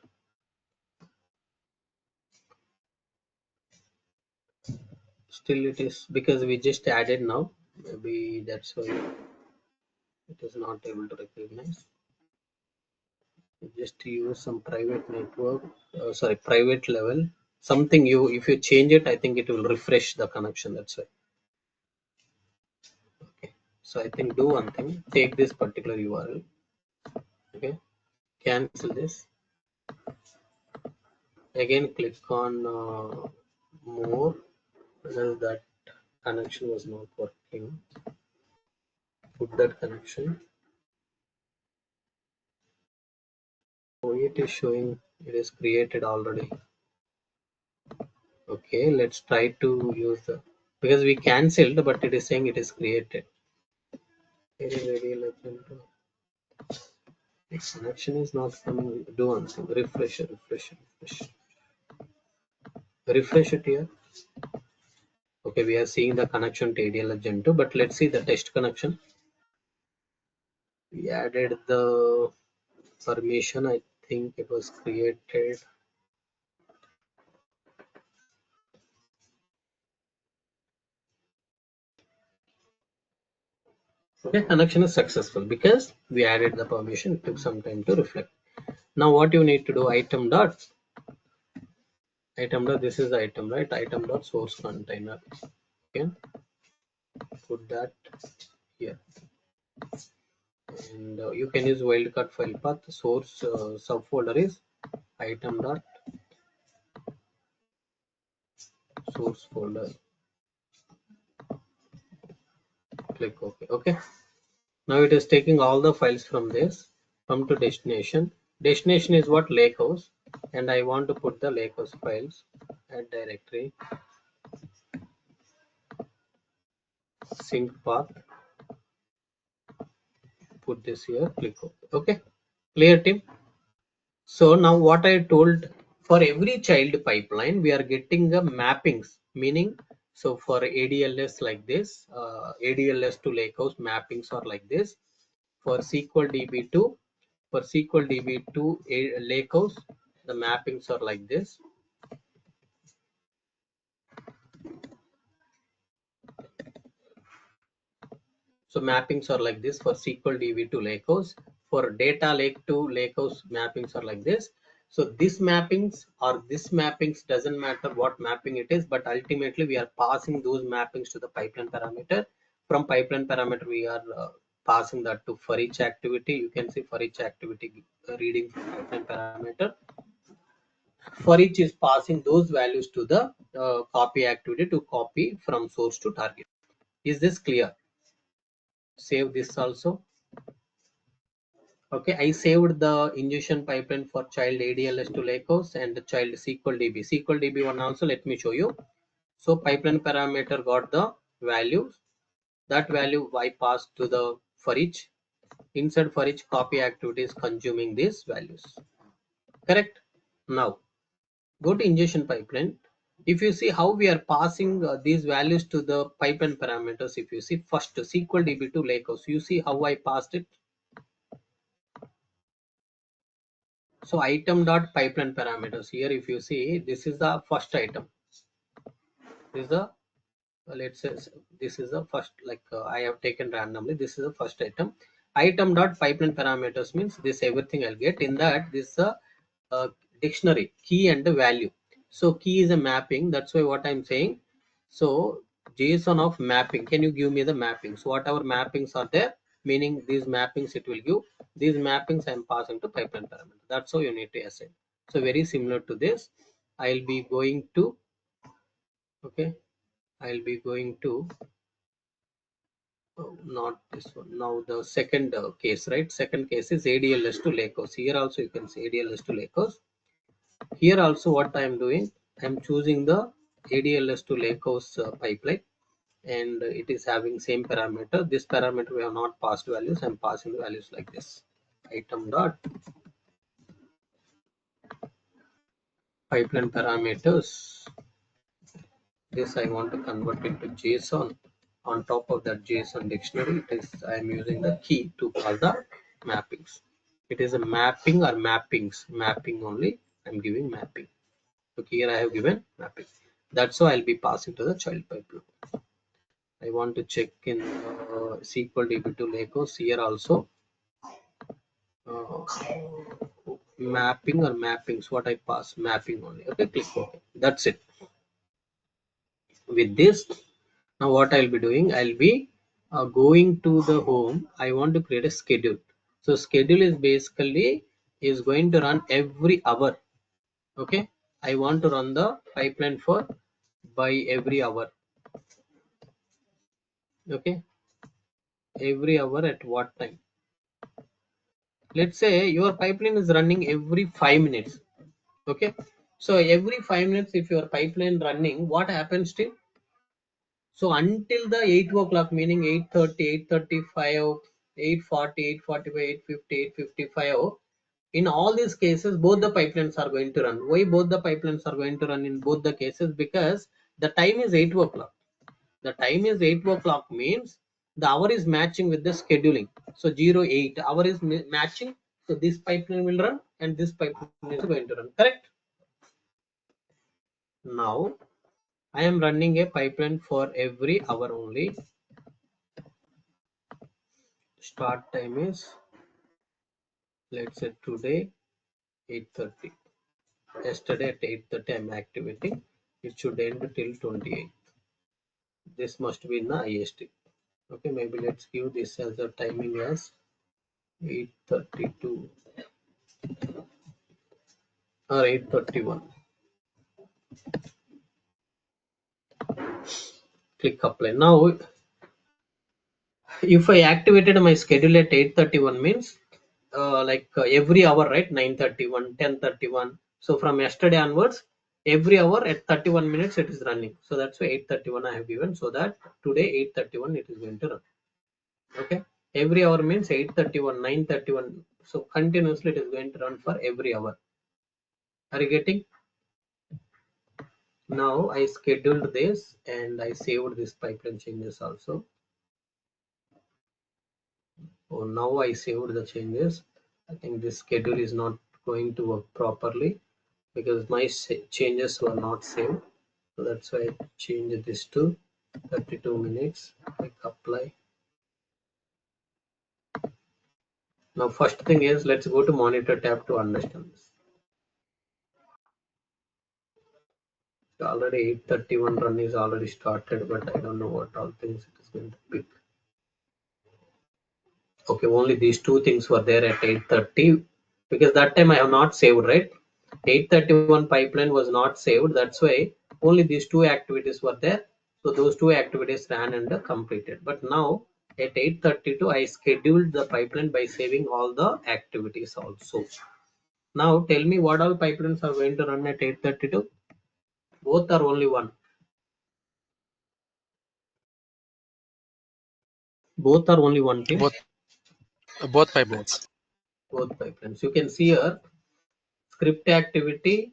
Still it is because we just added now. Maybe that's why it is not able to recognize. Just use some private network, sorry, private level. Something you, if you change it, I think it will refresh the connection. That's why. Okay. So I think do one thing. Take this particular URL. Okay. Cancel this. Again, click on more. Because that connection was not working. Put that connection. Oh, it is showing it is created already. Okay, let's try to use the, because we cancelled, but it is saying it is created. Very legend. The connection is not coming. Do one thing. Refresh it. Refresh it here. Okay, we are seeing the connection to ADL Gen 2, but let's see the test connection. We added the permission. I think it was created. Okay, connection is successful because we added the permission. It took some time to reflect. Now what you need to do, item dot, this is the item, right? Item dot source container. Okay, put that here. And you can use wildcard file path. Source subfolder is item dot source folder. Click OK. Okay. Now it is taking all the files from this. Come to destination. Destination is what? Lakehouse. And I want to put the Lakehouse files. Add directory. Sync path. Put this here. Click OK. Okay. Clear team. So now what I told, for every child pipeline, we are getting the mappings, meaning, so for ADLS like this, ADLS to Lakehouse mappings are like this. For SQL DB2, Lakehouse, the mappings are like this. So mappings are like this for SQL DB to Lakehouse. For data lake to Lakehouse, mappings are like this. So this mappings or this mappings doesn't matter what mapping it is, but ultimately we are passing those mappings to the pipeline parameter. From pipeline parameter, we are passing that to for each activity. You can see for each activity reading from pipeline parameter. For each is passing those values to the copy activity to copy from source to target. Is this clear? Save this also. Okay, I saved the ingestion pipeline for child ADLS to Lakehouse and the child SQL DB. SQL DB one also, let me show you. So pipeline parameter got the values. That value I passed to the for each. Inside for each copy activity is consuming these values. Correct? Now go to ingestion pipeline. If you see how we are passing these values to the pipeline parameters, if you see first SQL DB to Lakehouse, you see how I passed it. So item dot pipeline parameters. Here if you see, this is the first item. This is the let's say this is the first, like I have taken randomly. This is the first item. Item dot pipeline parameters means this everything I'll get in that. This is a dictionary key and the value. So key is a mapping. That's why what I'm saying. So JSON of mapping. Can you give me the mappings? So whatever mappings are there, meaning these mappings it will give. These mappings I'm passing to pipeline parameter. That's how you need to assign. So very similar to this, I'll be going to okay. I'll be going to not this one. Now the second case, right? Second case is ADLS to Lakehouse. Here also you can see ADLS to Lakehouse. Here also what I am doing, I am choosing the ADLS to Lakehouse pipeline, and it is having same parameter. This parameter we have not passed values. I am passing the values like this. Item dot pipeline parameters. This I want to convert into JSON. On top of that JSON dictionary, it is I am using the key to call the mappings. It is a mapping or mappings. Mapping only. I'm giving mapping. Okay, here I have given mapping. That's how I'll be passing to the child pipeline. I want to check in SQL DB to Lakehouse. Here also uh, mapping or mappings. What I pass mapping only. Okay, click OK. That's it. With this, now what I'll be doing, I'll be going to the home. I want to create a schedule. So schedule is basically is going to run every hour. Okay, I want to run the pipeline for by every hour. Okay, every hour at what time? Let's say your pipeline is running every 5 minutes. Okay, so every 5 minutes if your pipeline running, what happens to? So until the 8 o'clock, meaning 8:30, 8:35, 8:40, 8:45, 8:50, 8:55, in all these cases, both the pipelines are going to run. Why both the pipelines are going to run in both the cases? Because the time is 8 o'clock. The time is 8 o'clock means the hour is matching with the scheduling. So 08 hour is matching. So this pipeline will run and this pipeline is going to run. Correct? Now I am running a pipeline for every hour only. Start time is, let's say today 8:30. Yesterday at 8:30 I'm activating. It should end till 28th. This must be in the IST. Okay, maybe let's give this as a timing as 8:32 or 8:31. Click apply. Now if I activated my schedule at 8:31 means every hour, right? 9:31, 10:31. So from yesterday onwards, every hour at 31 minutes it is running. So that's why 8:31 I have given, so that today 8:31 it is going to run. Okay, every hour means 8:31, 9:31. So continuously it is going to run for every hour. Are you getting? Now I scheduled this and I saved this pipeline changes also. Oh, now I saved the changes. I think this schedule is not going to work properly because my changes were not saved. So that's why I changed this to 32 minutes. Click apply. Now first thing is, let's go to monitor tab to understand this. Already 8:31 run is already started, but I don't know what all things it is going to pick. Okay, only these two things were there at 8:30 because that time I have not saved, right? 8:31 pipeline was not saved. That's why only these two activities were there. So those two activities ran and completed. But now at 8:32 I scheduled the pipeline by saving all the activities also. Now tell me what all pipelines are going to run at 8:32? Both are only one. Both are only one team. Both Both. pipelines. Both pipelines. You can see here script activity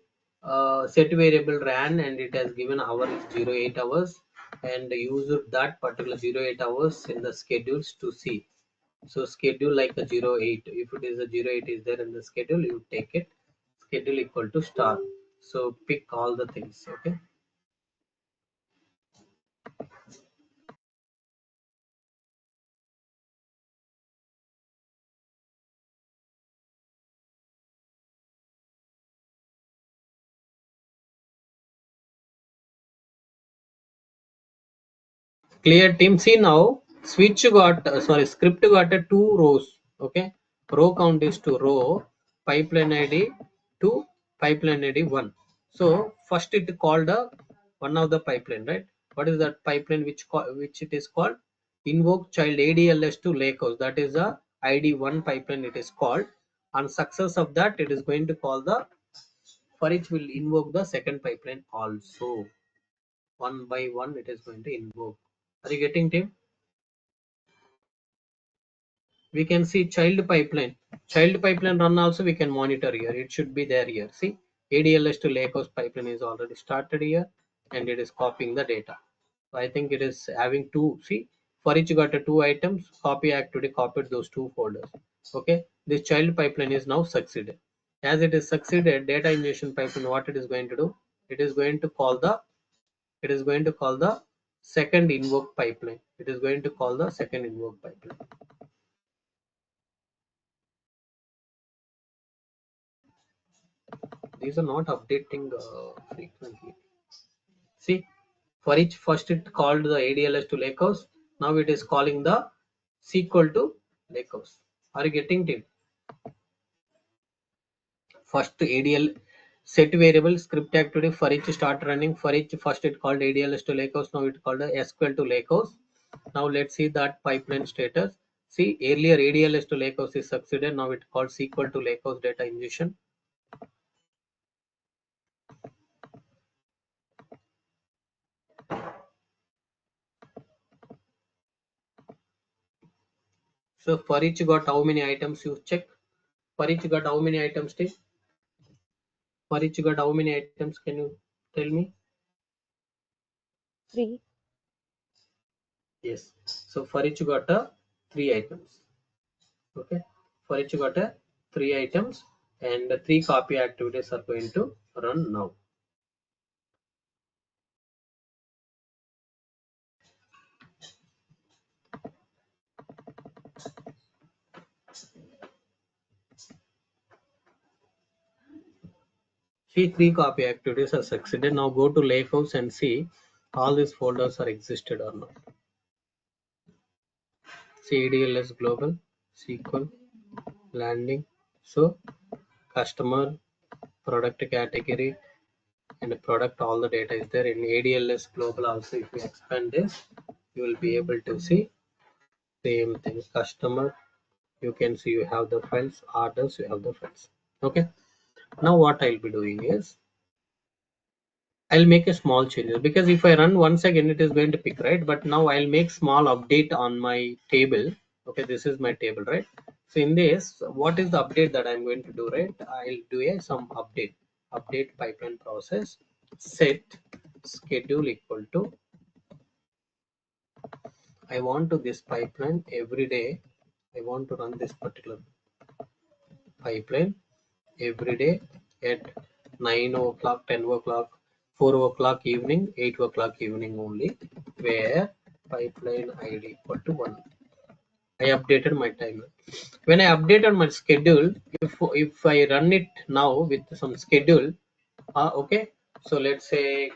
set variable ran and it has given hour is 08 hours and used that particular 08 hours in the schedules to see. So schedule like a 08. If it is a 08 is there in the schedule, you take it. schedule equal to star. So pick all the things. Okay. Clear team. See now, switch got script got a two rows. Okay, row count is to row, pipeline ID to pipeline ID one. So first it called a one of the pipeline, right? What is that pipeline which it is called? Invoke child ADLS to lakehouse. That is the ID one pipeline it is called. On success of that, it is going to call the for each will invoke the second pipeline also. One by one, it is going to invoke. Are you getting team? We can see child pipeline run also we can monitor here. It should be there here. See, ADLS to lakehouse pipeline is already started here, and it is copying the data. So I think it is having two. See, for each got a two items, copy activity copied those two folders. Okay, this child pipeline is now succeeded. As it is succeeded, data ingestion pipeline, what it is going to do, it is going to call the second invoke pipeline. It is going to call the second invoke pipeline. These are not updating frequently. See, for each first it called the ADLS to lakehouse. Now it is calling the SQL to lakehouse. Are you getting it? First ADL set variable script activity for each start running. For each first it called ADLS to lakehouse. Now it called the SQL to lakehouse. Now let's see that pipeline status. See, earlier ADLS to lakehouse is succeeded. Now it called SQL to lakehouse data ingestion. So for each got how many items you check? For each got how many items, Steve? For each got how many items? Can you tell me? 3. Yes. So for each got a three items. Okay. For each got a three items, and the three copy activities are going to run now. See, three copy activities are succeeded. Now go to Lakehouse and see all these folders are existed or not. CDLS Global, SQL, Landing. So customer, product category, and product, all the data is there in ADLS Global. Also, if you expand this, you will be able to see same thing. Customer, you can see you have the files. Orders, you have the files. Okay. Now what I'll be doing is I'll make a small changes, because if I run once again it is going to pick, right? But now I'll make small update on my table. Okay, this is my table, right? So in this, what is the update that I'm going to do, right? I'll do some update pipeline process set schedule equal to, I want to this pipeline every day. I want to run this particular pipeline every day at 9 o'clock, 10 o'clock, 4 o'clock evening, 8 o'clock evening only, where pipeline ID equal to 1. I updated my timer. When I updated my schedule, if I run it now with some schedule, okay, so let's say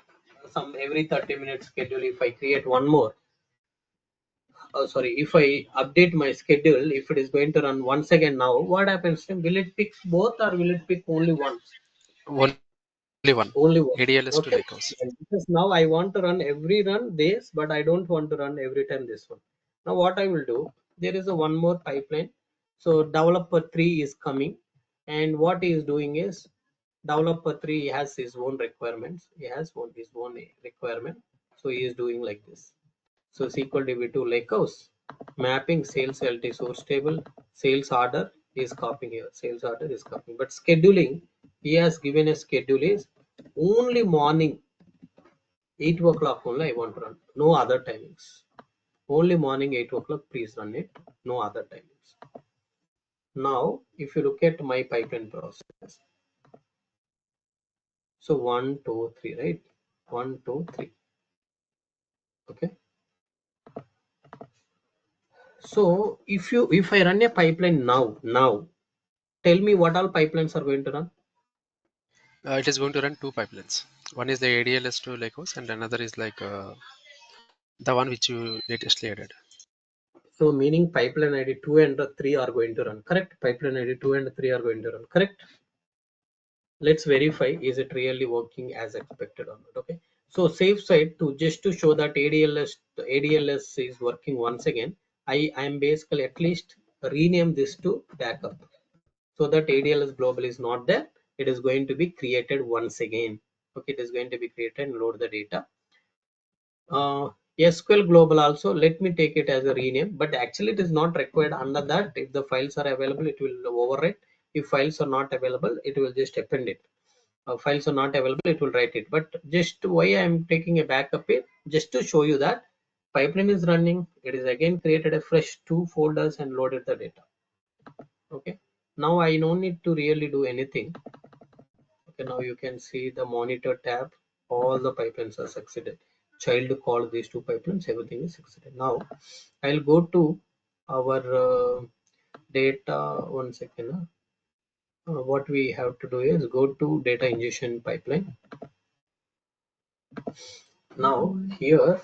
some every 30 minutes schedule, if I create one more, if I update my schedule, if it is going to run once again now, what happens? Will it pick both or will it pick only one? Only one. Only one. ADLS to Okay. lakehouse. And because now I want to run every run this, but I don't want to run every time this one. Now what I will do, there is a one more pipeline. So developer 3 is coming, and what he is doing is developer 3 has his own requirements. He has his own requirement. So he is doing like this. So SQL DB2 lakehouse mapping sales LT source table, sales order is copying here. Sales order is copying. But scheduling, he has given a schedule is only morning 8 o'clock only I want to run. No other timings. Only morning 8 o'clock, please run it. No other timings. Now, if you look at my pipeline process, So 1, 2, 3, right? 1, 2, 3. Okay. So if I run a pipeline now, tell me what all pipelines are going to run. It is going to run two pipelines. One is the ADLS to Lakehouse, and another is like the one which you latestly added. So meaning pipeline ID 2 and 3 are going to run, correct? Pipeline ID 2 and 3 are going to run, correct? Let's verify is it really working as expected or not. Okay. So safe side, to just to show that ADLS is working once again, I am basically at least rename this to backup, so that ADLS global is not there. It is going to be created once again. Okay, it is going to be created and load the data. SQL global also, let me take it as a rename, but actually it is not required. Under that, if the files are available, it will overwrite. If files are not available, it will just append it. Files are not available, it will write it. But just why I am taking a backup is just to show you that pipeline is running. It is again created a fresh two folders and loaded the data. Okay, now I no need to really do anything. Okay, now you can see the monitor tab, all the pipelines are succeeded. Child called these two pipelines, everything is succeeded. Now I'll go to our data. One second. What we have to do is go to data ingestion pipeline. Now here,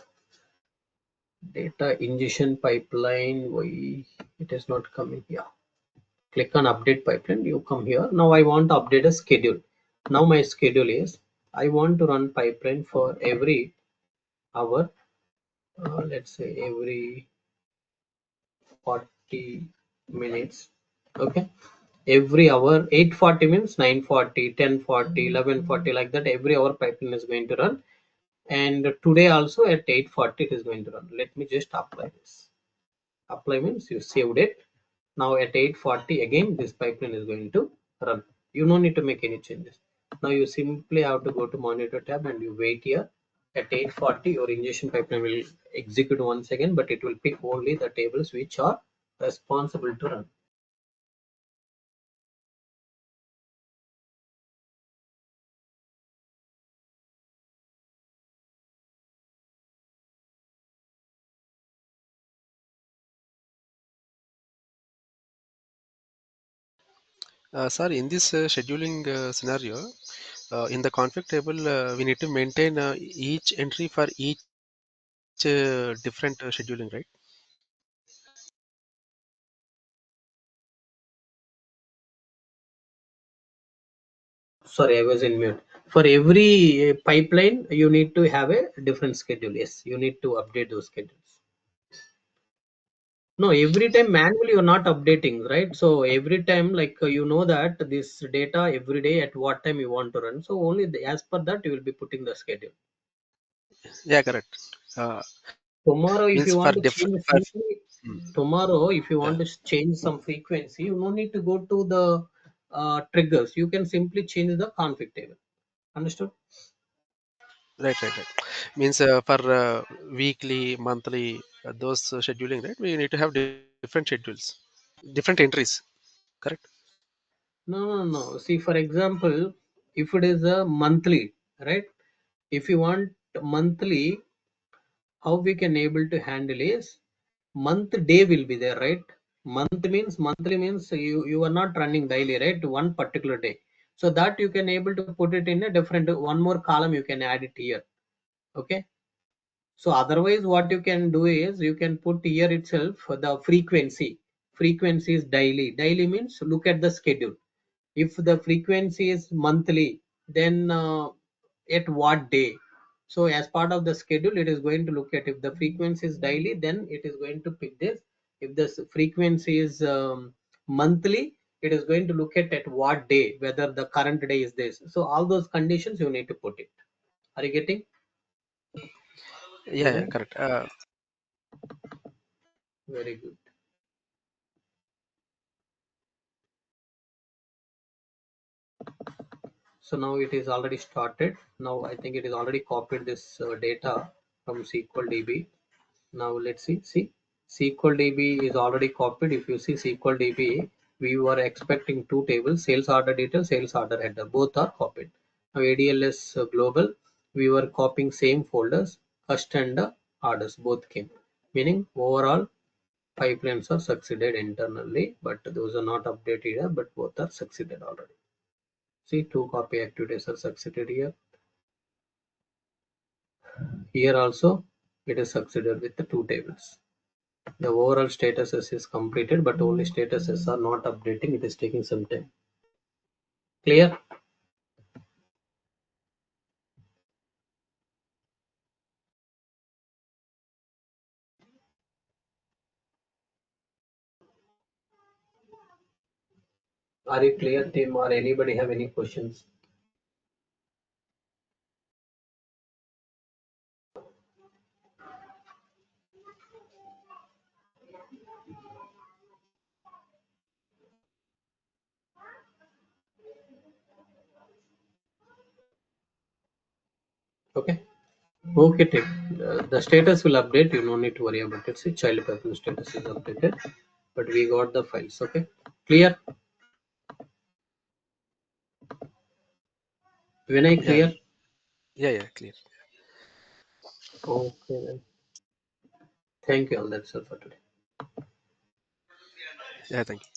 data ingestion pipeline, why it is not coming here? Click on update pipeline, you come here. Now I want to update a schedule. Now my schedule is, I want to run pipeline for every hour. Let's say every 40 minutes. Okay, every hour. 8:40 means 9:40, 10:40, 11:40, like that. Every hour pipeline is going to run, and today also at 8:40 it is going to run. Let me just apply this. Apply means you saved it. Now at 8:40 again this pipeline is going to run. You no need to make any changes. Now you simply have to go to monitor tab and you wait here. At 8:40 your ingestion pipeline will execute once again, but it will pick only the tables which are responsible to run. Sir, in this scheduling scenario, in the config table, we need to maintain each entry for each different scheduling, right? Sorry, I was in mute. For every pipeline you need to have a different schedule. Yes, you need to update those schedules. No, every time manually you're not updating, right? So every time, like you know that this data every day at what time you want to run. So only as per that you will be putting the schedule. Yeah, correct. Uh, Tomorrow, if means you for want to different. change For, tomorrow, if you yeah, want to change some frequency, you no need to go to the triggers. You can simply change the config table. Understood? right. Means for weekly, monthly, those scheduling, right? We need to have different schedules, different entries. Correct. No, no, no. See, for example, if it is a monthly, right? If you want monthly, how we can able to handle is month day will be there, right? Monthly means you are not running daily, right? One particular day. So that you can able to put it in a different one more column, you can add it here. Okay. So otherwise what you can do is you can put here itself the frequency. Frequency is daily. Daily means look at the schedule. If the frequency is monthly, then at what day? So as part of the schedule, it is going to look at if the frequency is daily, then it is going to pick this. If the frequency is monthly, it is going to look at what day, whether the current day is this. So all those conditions you need to put it. Are you getting? Yeah, Good. correct. Very good. So now it is already started. Now I think it is already copied this data from SQL DB. Now let's see. See, SQL DB is already copied. If you see SQL DB, we were expecting two tables: sales order detail, sales order header. Both are copied. ADLS global, we were copying same folders, first and orders both came, meaning overall pipelines are succeeded internally, but those are not updated here, but both are succeeded already. See, two copy activities are succeeded here. Here also, it is succeeded with the two tables. The overall statuses is completed, but only statuses are not updating. It is taking some time. Clear? Are you clear, team, or anybody have any questions? Okay. Okay, team. The status will update. You no need to worry about it. See, child pipeline status is updated, but we got the files. Okay. Clear? When I Yeah, clear? yeah, clear. Okay. Then. Thank you all. That's all for today. Yeah, thank you.